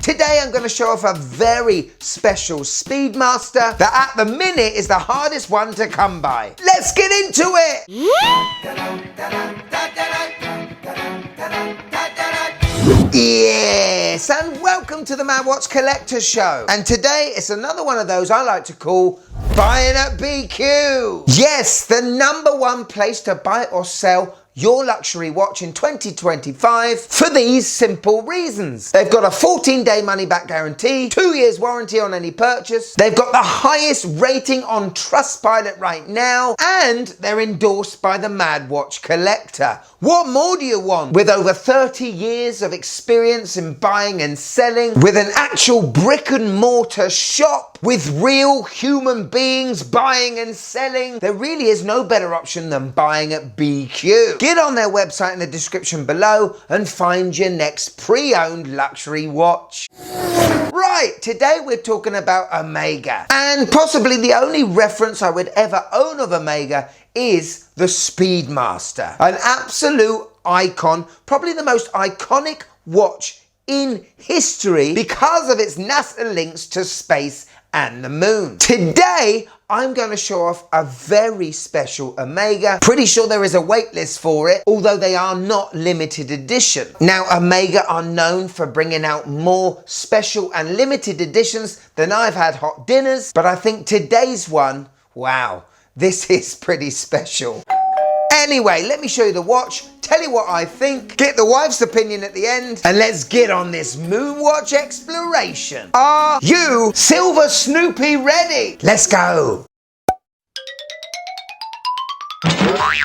Today I'm going to show off a very special Speedmaster that at the minute is the hardest one to come by. Let's get into it! Yes, and welcome to the Mad Watch Collector Show. And today it's another one of those I like to call Buying at BQ. Yes, the #1 place to buy or sell your luxury watch in 2025 for these simple reasons. They've got a 14-day money-back guarantee, 2 years warranty on any purchase, they've got the highest rating on Trustpilot right now, and they're endorsed by the Mad Watch Collector. What more do you want? With over 30 years of experience in buying and selling, with an actual brick and mortar shop, with real human beings buying and selling, there really is no better option than buying at BQ. Get on their website in the description below and find your next pre-owned luxury watch. Right, today we're talking about Omega, and possibly the only reference I would ever own of Omega is the Speedmaster. An absolute icon, probably the most iconic watch in history because of its NASA links to space and the moon. Today, I'm going to show off a very special Omega. Pretty sure there is a wait list for it, although they are not limited edition. Now, Omega are known for bringing out more special and limited editions than I've had hot dinners, but I think today's one, wow, this is pretty special. Anyway, let me show you the watch, tell you what I think, get the wife's opinion at the end, and let's get on this moon watch exploration. Are you Silver Snoopy ready? Let's go.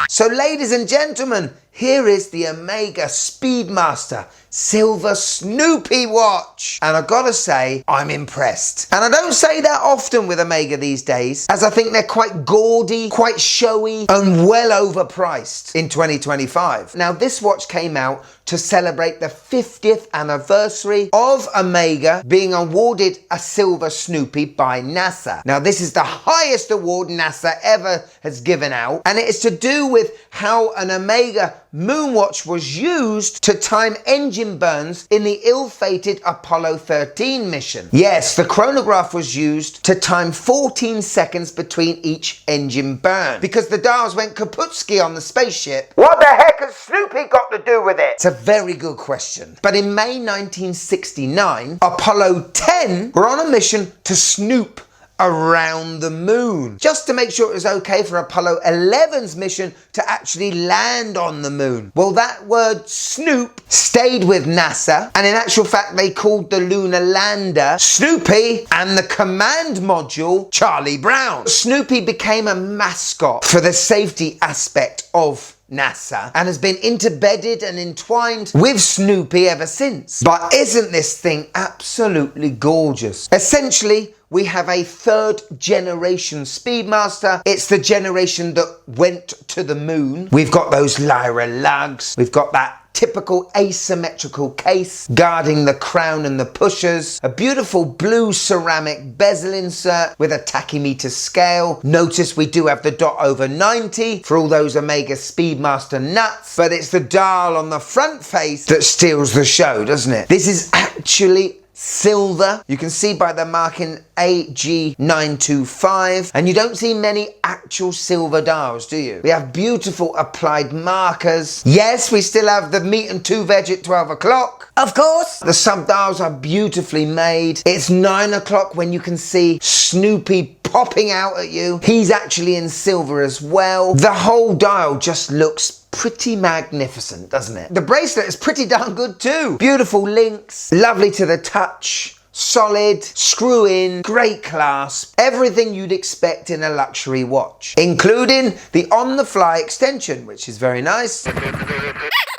So ladies and gentlemen, here is the Omega Speedmaster Silver Snoopy watch. And I've got to say, I'm impressed. And I don't say that often with Omega these days, as I think they're quite gaudy, quite showy, and well overpriced in 2025. Now, this watch came out to celebrate the 50th anniversary of Omega being awarded a Silver Snoopy by NASA. Now, this is the highest award NASA ever has given out, and it is to do with how an Omega moonwatch was used to time engine burns in the ill-fated Apollo 13 mission. Yes, the chronograph was used to time 14 seconds between each engine burn, because the dials went kaputski on the spaceship. What the heck has Snoopy got to do with it? It's a very good question. But in May 1969, Apollo 10 were on a mission to snoop around the moon, just to make sure it was okay for Apollo 11's mission to actually land on the moon. Well, that word snoop stayed with NASA, and in actual fact they called the lunar lander Snoopy and the command module Charlie Brown. Snoopy became a mascot for the safety aspect of NASA and has been embedded and entwined with Snoopy ever since. But isn't this thing absolutely gorgeous? Essentially, we have a 3rd generation Speedmaster. It's the generation that went to the moon. We've got those Lyra lugs. We've got that typical asymmetrical case guarding the crown and the pushers, a beautiful blue ceramic bezel insert with a tachymeter scale. Notice we do have the dot over 90 for all those Omega Speedmaster nuts, but it's the dial on the front face that steals the show, doesn't it? This is actually silver. You can see by the marking AG925, and you don't see many actual silver dials, do you? We have beautiful applied markers. Yes, we still have the meat and 2 veg at 12 o'clock. Of course, the sub dials are beautifully made. It's 9 o'clock when you can see Snoopy popping out at you. He's actually in silver as well. The whole dial just looks pretty magnificent, doesn't it? The bracelet is pretty darn good too. Beautiful links, lovely to the touch, solid, screw in, great clasp, everything you'd expect in a luxury watch, including the on-the-fly extension, which is very nice.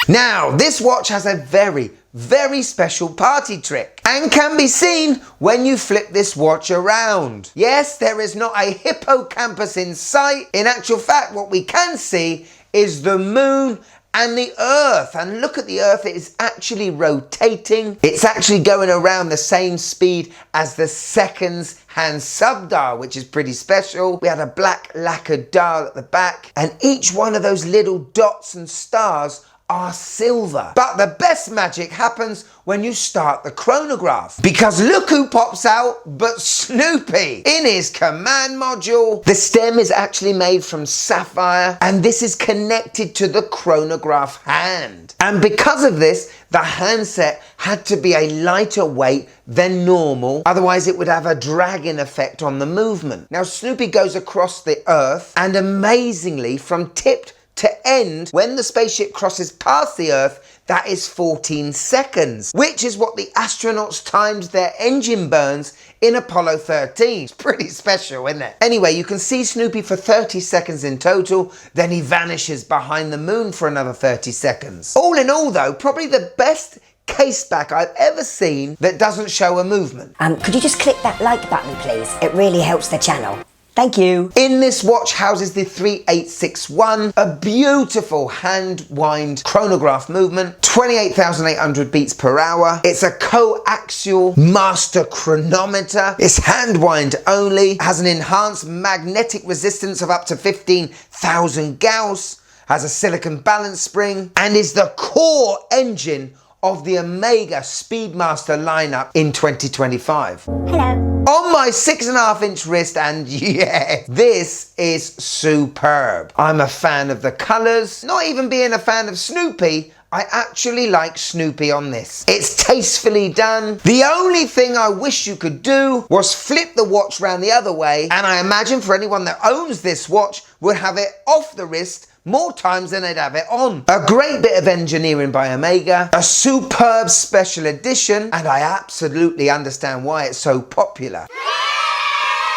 Now, this watch has a very, very special party trick and can be seen when you flip this watch around. Yes, there is not a hippocampus in sight. In actual fact, what we can see is the moon and the Earth. And look at the Earth, it is actually rotating. It's actually going around the same speed as the seconds hand sub-dial, which is pretty special. We had a black lacquered dial at the back, and each one of those little dots and stars are silver. But the best magic happens when you start the chronograph. Because look who pops out but Snoopy in his command module. The stem is actually made from sapphire and this is connected to the chronograph hand. And because of this, the handset had to be a lighter weight than normal, otherwise it would have a dragging effect on the movement. Now Snoopy goes across the Earth and amazingly from tip to end, when the spaceship crosses past the Earth, that is 14 seconds, which is what the astronauts timed their engine burns in Apollo 13. It's pretty special, isn't it? Anyway, you can see Snoopy for 30 seconds in total, then he vanishes behind the moon for another 30 seconds. All in all though, probably the best case back I've ever seen that doesn't show a movement. Could you just click that like button please? It really helps the channel. Thank you. In this watch houses the 3861, a beautiful hand wind chronograph movement, 28,800 beats per hour. It's a coaxial master chronometer. It's hand wind only, has an enhanced magnetic resistance of up to 15,000 Gauss, has a silicon balance spring, and is the core engine of the Omega Speedmaster lineup in 2025. Hello. On my 6.5-inch wrist, and yeah, this is superb. I'm a fan of the colours. Not even being a fan of Snoopy, I actually like Snoopy on this. It's tastefully done. The only thing I wish you could do was flip the watch round the other way, and I imagine for anyone that owns this watch would have it off the wrist more times than they'd have it on. A great bit of engineering by Omega, a superb special edition, and I absolutely understand why it's so popular.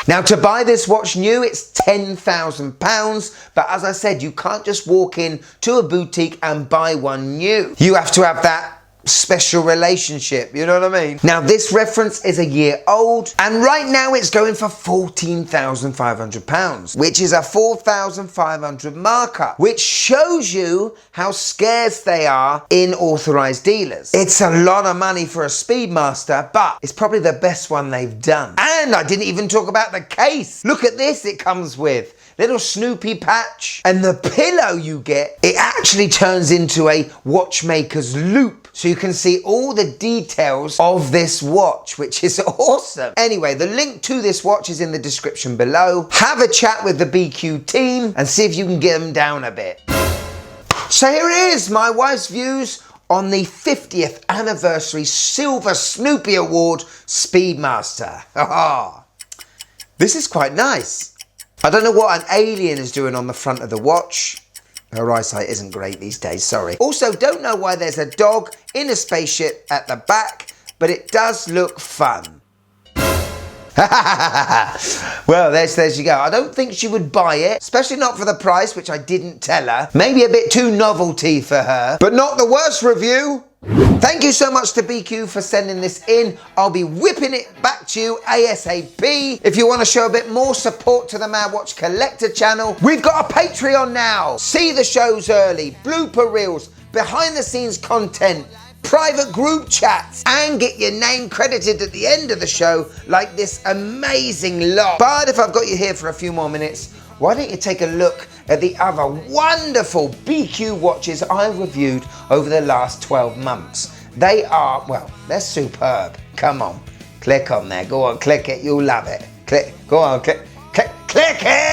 Now to buy this watch new, it's £10,000, but as I said, you can't just walk in to a boutique and buy one new. You have to have that special relationship, you know what I mean? Now this reference is a year old and right now it's going for £14,500, which is a 4,500 markup, which shows you how scarce they are in authorized dealers. It's a lot of money for a Speedmaster, but it's probably the best one they've done. And I didn't even talk about the case. Look at this it comes with. Little Snoopy patch, and the pillow you get, it actually turns into a watchmaker's loop. So you can see all the details of this watch, which is awesome. Anyway, the link to this watch is in the description below. Have a chat with the BQ team and see if you can get them down a bit. So here it is, my wife's views on the 50th Anniversary Silver Snoopy Award Speedmaster. This is quite nice. I don't know what an alien is doing on the front of the watch. Her eyesight isn't great these days, sorry. Also, don't know why there's a dog in a spaceship at the back, but it does look fun. Well, there you go. I don't think she would buy it, especially not for the price, which I didn't tell her. Maybe a bit too novelty for her, but not the worst review. Thank you so much to BQ for sending this in. I'll be whipping it back to you ASAP. If you want to show a bit more support to the Mad Watch Collector channel, we've got a Patreon now. See the shows early, blooper reels, behind the scenes content, private group chats, and get your name credited at the end of the show like this amazing lot. But if I've got you here for a few more minutes, why don't you take a look at the other wonderful BQ watches I've reviewed over the last 12 months. They are, well, they're superb. Come on, click on there. Go on, click it. You'll love it. Click, go on, click.